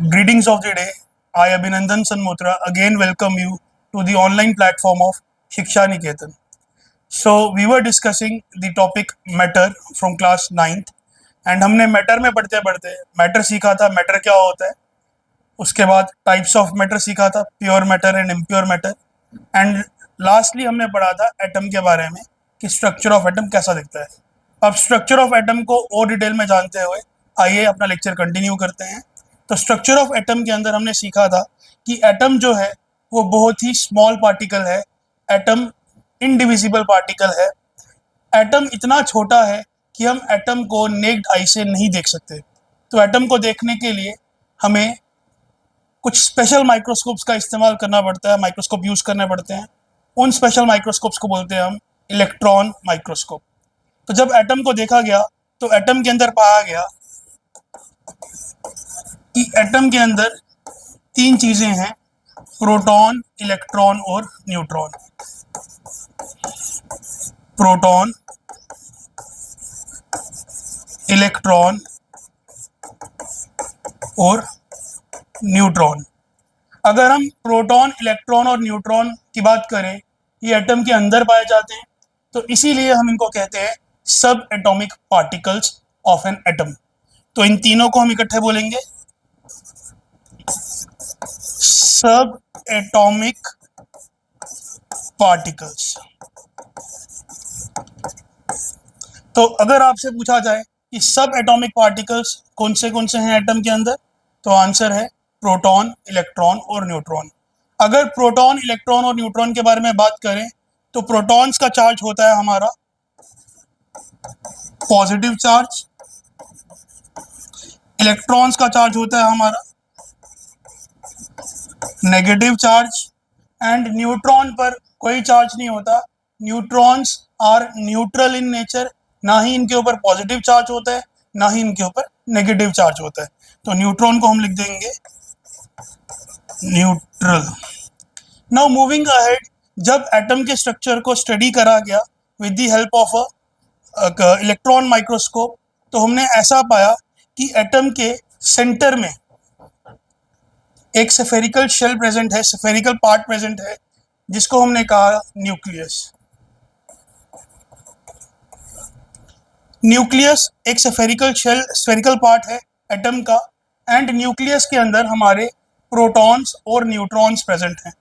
Greetings of the day. I, Abhinandan Sanmotra, again welcome you to the online platform of Shiksha Niketan. So, we were discussing the topic matter from class 9th and हमने matter में पढ़ते पढ़ते matter सीखा था, matter क्या होता है, उसके बाद टाइप्स ऑफ मैटर सीखा था, pure matter and impure matter, and lastly हमने पढ़ा था एटम के बारे में कि स्ट्रक्चर ऑफ एटम कैसा दिखता है. अब स्ट्रक्चर ऑफ एटम को और डिटेल में जानते हुए आइए अपना लेक्चर कंटिन्यू करते हैं. तो स्ट्रक्चर ऑफ एटम के अंदर हमने सीखा था कि एटम जो है वो बहुत ही स्मॉल पार्टिकल है, एटम इनडिविजिबल पार्टिकल है. एटम इतना छोटा है कि हम एटम को नेक्ड आई से नहीं देख सकते. तो एटम को देखने के लिए हमें कुछ स्पेशल माइक्रोस्कोप्स का इस्तेमाल करना पड़ता है, माइक्रोस्कोप यूज करने पड़ते हैं. उन स्पेशल माइक्रोस्कोप्स को बोलते हैं हम इलेक्ट्रॉन माइक्रोस्कोप. तो जब एटम को देखा गया तो एटम के अंदर पाया गया कि एटम के अंदर तीन चीजें हैं, प्रोटॉन, इलेक्ट्रॉन और न्यूट्रॉन. प्रोटॉन, इलेक्ट्रॉन और न्यूट्रॉन. अगर हम प्रोटॉन, इलेक्ट्रॉन और न्यूट्रॉन की बात करें, ये एटम के अंदर पाए जाते हैं, तो इसीलिए हम इनको कहते हैं सब atomic particles of an atom. तो इन तीनों को हम इकट्ठे बोलेंगे सब एटॉमिक पार्टिकल्स. तो अगर आपसे पूछा जाए कि सब एटॉमिक पार्टिकल्स कौन से हैं एटम के अंदर, तो आंसर है प्रोटॉन, इलेक्ट्रॉन और न्यूट्रॉन. अगर प्रोटॉन, इलेक्ट्रॉन और न्यूट्रॉन के बारे में बात करें तो प्रोटॉन्स का चार्ज होता है हमारा पॉजिटिव चार्ज, इलेक्ट्रॉन्स का चार्ज होता है हमारा नेगेटिव चार्ज, एंड न्यूट्रॉन पर कोई चार्ज नहीं होता. Neutrons are neutral in nature, ना ही इनके ऊपर पॉजिटिव चार्ज होता है ना ही इनके ऊपर नेगेटिव चार्ज होता है. तो न्यूट्रॉन को हम लिख देंगे न्यूट्रल. नाउ मूविंग अहेड, जब एटम के स्ट्रक्चर को स्टडी करा गया with the help of a electron microscope, तो हमने ऐसा पाया कि एटम के सेंटर में एक स्फेरिकल शेल प्रेजेंट है, स्फेरिकल पार्ट प्रेजेंट है, जिसको हमने कहा न्यूक्लियस. न्यूक्लियस एक स्फेरिकल पार्ट है एटम का, एंड न्यूक्लियस के अंदर हमारे प्रोटॉन्स और न्यूट्रॉन्स प्रेजेंट हैं.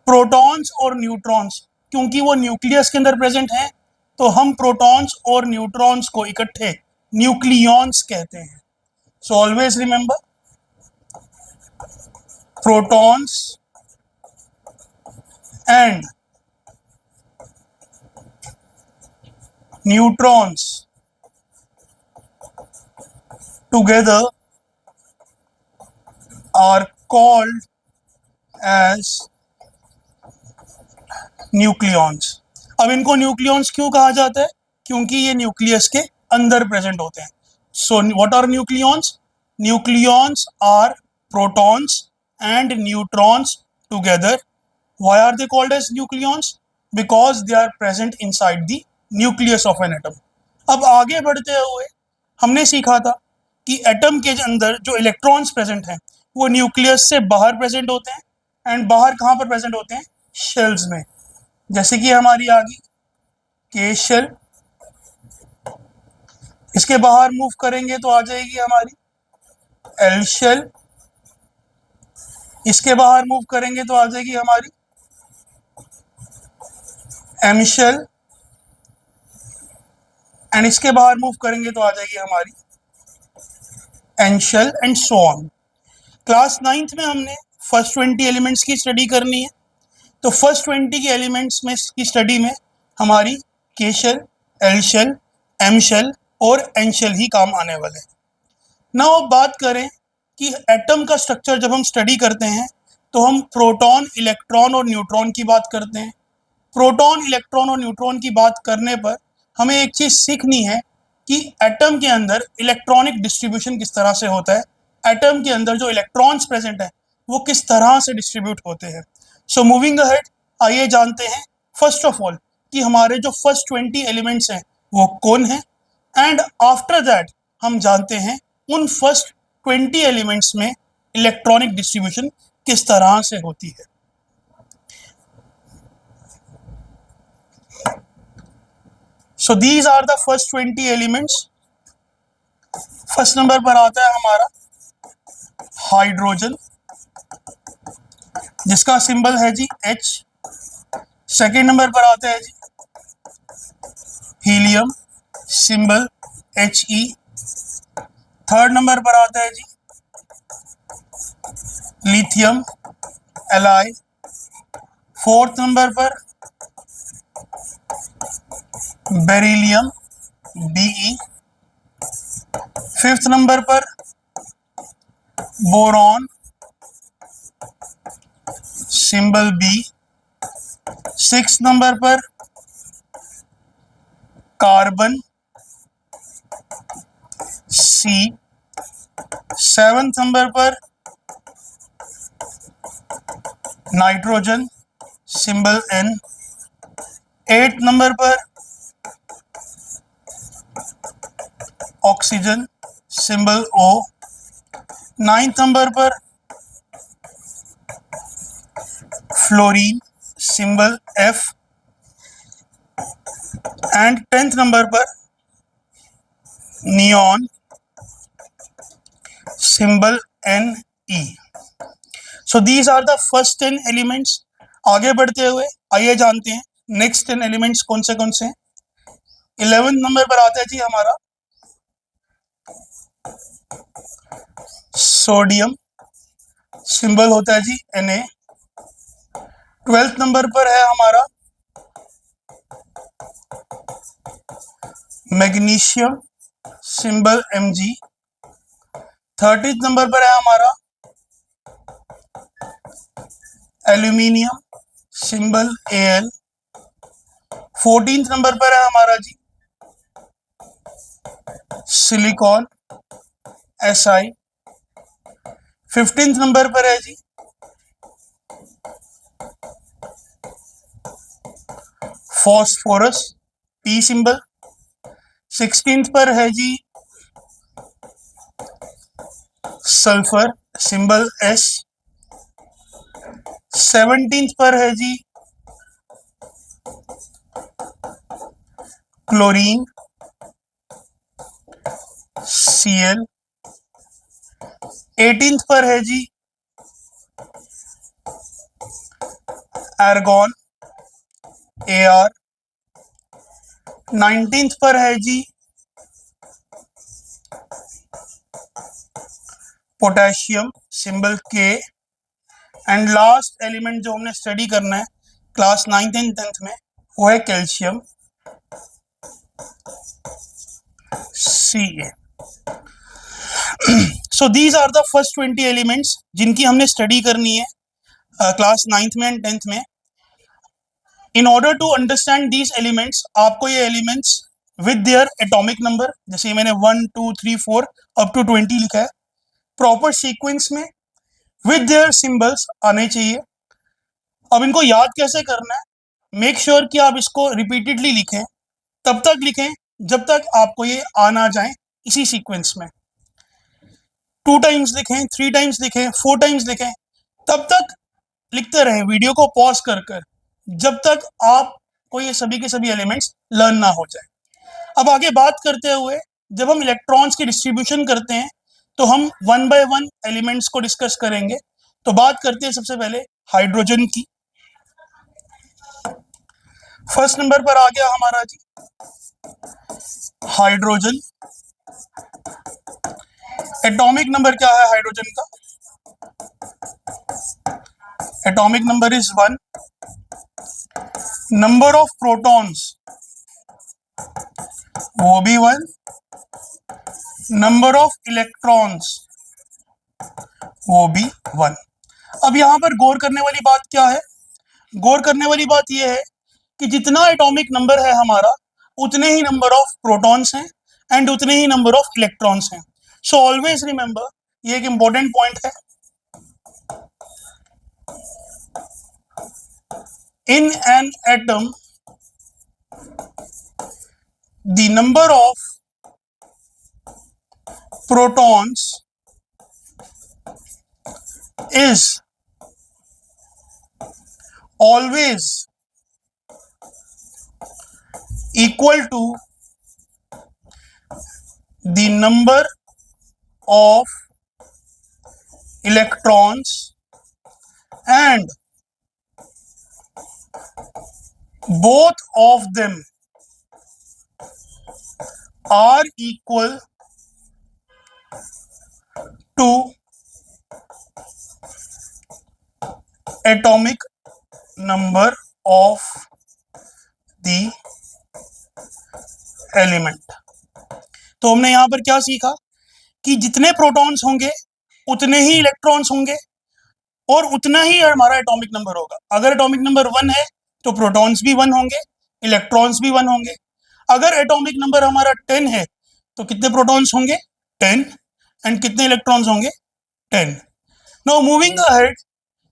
प्रोटॉन्स और न्यूट्रॉन्स क्योंकि वो न्यूक्लियस के अंदर प्रेजेंट हैं, तो हम प्रोटॉन्स और न्यूट्रॉन्स को इकट्ठे न्यूक्लियॉन्स कहते हैं. So always remember, protons and neutrons together are called as nucleons. अब इनको न्यूक्लियॉन्स क्यों कहा जाता है? क्योंकि ये न्यूक्लियस के अंदर प्रेजेंट होते हैं. So what are nucleons? Nucleons are protons and neutrons together. Why are they called as nucleons? Because they are present inside the nucleus of an atom. अब आगे बढ़ते हुए हमने सीखा था कि एटम के अंदर जो इलेक्ट्रॉन्स प्रेजेंट हैं वो न्यूक्लियस से बाहर प्रेजेंट होते हैं, एंड बाहर कहाँ पर प्रेजेंट होते हैं? शेल्स में. जैसे कि हमारी आ गई के शेल, इसके बाहर मूव करेंगे तो आ जाएगी हमारी एल शेल, इसके बाहर मूव करेंगे तो आ जाएगी हमारी एम शेल, एंड इसके बाहर मूव करेंगे तो आ जाएगी हमारी N shell, and so on. Class 9th में हमने फर्स्ट 20 एलिमेंट्स की स्टडी करनी है. तो फर्स्ट 20 के एलिमेंट्स में की स्टडी में हमारी K shell, L shell, M shell और एन शेल ही काम आने वाले हैं. नाउ अब बात करें कि एटम का स्ट्रक्चर जब हम स्टडी करते हैं तो हम प्रोटॉन, इलेक्ट्रॉन और न्यूट्रॉन की बात करते हैं. प्रोटॉन, इलेक्ट्रॉन और न्यूट्रॉन की बात करने पर हमें एक चीज़ सीखनी है कि एटम के अंदर इलेक्ट्रॉनिक डिस्ट्रीब्यूशन किस तरह से होता है, एटम के अंदर जो इलेक्ट्रॉन्स प्रेजेंट है वो किस तरह से डिस्ट्रीब्यूट होते हैं. सो मूविंग अहेड, आइए जानते हैं फर्स्ट ऑफ ऑल कि हमारे जो फर्स्ट 20 एलिमेंट्स हैं वो कौन हैं, एंड आफ्टर दैट हम जानते हैं उन फर्स्ट 20 एलिमेंट्स में इलेक्ट्रॉनिक डिस्ट्रीब्यूशन किस तरह से होती है। So these are the first 20 elements. First number पर आता है हमारा हाइड्रोजन, जिसका सिंबल है जी H। सेकेंड नंबर पर आता है जी helium, symbol He। Third number पर आता है जी लिथियम, Li। फोर्थ नंबर पर बेरिलियम, Be। फिफ्थ नंबर पर boron, symbol B। Six number पर कार्बन, C। सेवंथ नंबर पर nitrogen, symbol N। Eight number पर oxygen, symbol O। Ninth number पर fluorine, symbol F। And tenth number पर neon, symbol Ne। So these are the first 10 elements. आगे बढ़ते हुए आइए जानते हैं नेक्स्ट 10 एलिमेंट्स कौन से हैं। 11th नंबर पर आता है जी हमारा सोडियम, सिंबल होता है जी Na। 12th नंबर पर है हमारा magnesium, symbol Mg। 30th number पर है हमारा aluminium, symbol Al। 14th number पर है हमारा जी सिलिकॉन, Si। 15th नंबर पर है जी फॉस्फोरस, P सिंबल। 16th पर है जी सल्फर, सिंबल S। 17th पर है जी क्लोरीन, Cl। 18th पर है जी आर्गॉन, Ar। 19th पर है जी potassium, symbol K। And last element जो हमने स्टडी करना है क्लास 9th एंड 10th में वो है calcium, Ca। So these are the first 20 elements जिनकी हमने स्टडी करनी है क्लास 9th में एंड 10th में। In order to understand these elements आपको ये elements with their atomic number, जैसे मैंने 1 2 3 4 अप टू 20 लिखा है, प्रॉपर सीक्वेंस में विद देयर सिंबल्स आने चाहिए। अब इनको याद कैसे करना है, मेक श्योर कि आप इसको रिपीटेडली लिखें, तब तक लिखें जब तक आपको ये आ ना जाए इसी सीक्वेंस में। 2 टाइम्स लिखें, 3 टाइम्स लिखें, 4 टाइम्स लिखें, तब तक लिखते रहें वीडियो को पॉज कर जब तक आपको ये सभी के सभी एलिमेंट्स लर्न ना हो जाए। अब आगे बात करते हुए जब हम इलेक्ट्रॉन्स की डिस्ट्रीब्यूशन करते हैं तो हम वन बाय वन एलिमेंट्स को डिस्कस करेंगे। तो बात करते हैं सबसे पहले हाइड्रोजन की। फर्स्ट नंबर पर आ गया हमारा जी हाइड्रोजन। एटॉमिक नंबर क्या है हाइड्रोजन का? Atomic number is 1। Number of protons वो भी 1। नंबर ऑफ इलेक्ट्रॉन्स वो भी 1। अब यहां पर गौर करने वाली बात क्या है? गौर करने वाली बात यह है कि जितना एटॉमिक नंबर है हमारा उतने ही नंबर ऑफ प्रोटॉन्स हैं एंड उतने ही नंबर ऑफ इलेक्ट्रॉन्स हैं। सो ऑलवेज रिमेंबर, ये एक इंपॉर्टेंट पॉइंट है। In an atom the number of protons is always equal to the number of electrons and both of them are equal to atomic number of the element। तो हमने यहां पर क्या सीखा कि जितने प्रोटॉन्स होंगे उतने ही इलेक्ट्रॉन्स होंगे और उतना ही हमारा एटॉमिक नंबर होगा। अगर एटॉमिक नंबर 1 है तो प्रोटॉन्स भी 1 होंगे, इलेक्ट्रॉन्स भी 1 होंगे। अगर एटॉमिक नंबर हमारा 10 है तो कितने प्रोटॉन्स होंगे? 10। एंड कितने इलेक्ट्रॉन्स होंगे? 10। Now moving ahead,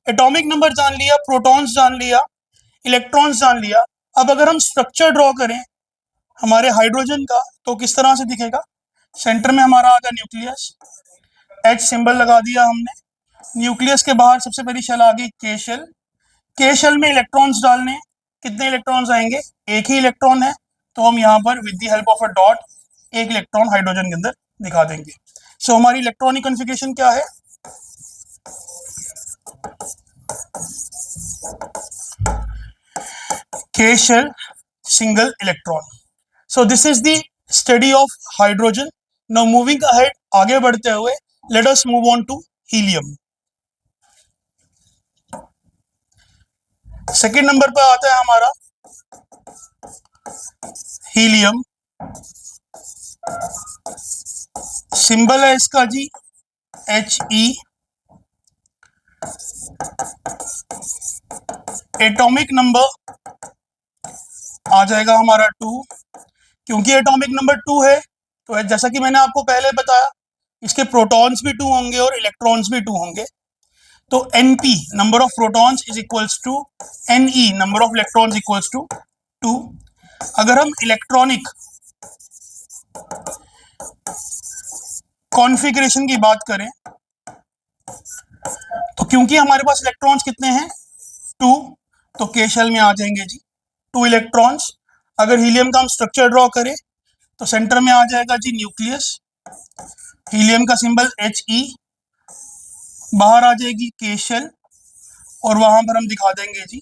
atomic number जान लिया, प्रोटॉन्स जान लिया, इलेक्ट्रॉन्स जान लिया। अब अगर हम स्ट्रक्चर ड्रॉ करें हमारे हाइड्रोजन का तो किस तरह से दिखेगा? सेंटर में हमारा आ गया न्यूक्लियस, H सिंबल लगा दिया हमने। न्यूक्लियस के बाहर सबसे पहली शेल आ गई के शेल। के शेल में इलेक्ट्रॉन्स डालने, कितने इलेक्ट्रॉन्स आएंगे? एक ही इलेक्ट्रॉन है तो हम यहाँ पर with the help of a dot एक इलेक्ट्रॉन हाइड्रोजन के अंदर दिखा देंगे। सो हमारी इलेक्ट्रॉनिक कॉन्फ़िगरेशन क्या है? K shell single electron. So this is the study of hydrogen. Now moving ahead, आगे बढ़ते हुए let us move on to helium. Second number पर आता है हमारा हीलियम। सिंबल है इसका जी He। एटॉमिक नंबर आ जाएगा हमारा 2। क्योंकि एटॉमिक नंबर 2 है तो जैसा कि मैंने आपको पहले बताया इसके प्रोटॉन्स भी 2 होंगे और इलेक्ट्रॉन्स भी 2 होंगे। तो Np number of protons is equals to Ne number of electrons equals to 2। अगर हम इलेक्ट्रॉनिक कॉन्फ़िगरेशन की बात करें तो क्योंकि हमारे पास इलेक्ट्रॉन्स कितने हैं? 2, तो के शेल में आ जाएंगे जी 2 इलेक्ट्रॉन्स। अगर हीलियम का हम स्ट्रक्चर ड्रॉ करें तो सेंटर में आ जाएगा जी न्यूक्लियस, हीलियम का सिंबल He, बाहर आ जाएगी के शेल और वहां पर हम दिखा देंगे जी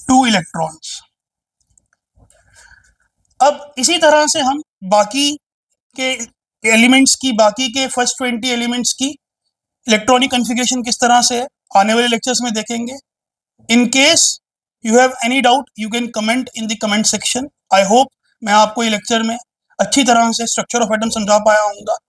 2 इलेक्ट्रॉन्स। अब इसी तरह से हम बाकी के एलिमेंट्स की, बाकी के फर्स्ट 20 एलिमेंट्स की इलेक्ट्रॉनिक कॉन्फ़िगरेशन किस तरह से है आने वाले लेक्चर्स में देखेंगे। In case you have any doubt you can comment in the comment section. I hope मैं आपको ये लेक्चर में अच्छी तरह से स्ट्रक्चर ऑफ एटम समझा पाया हूँ।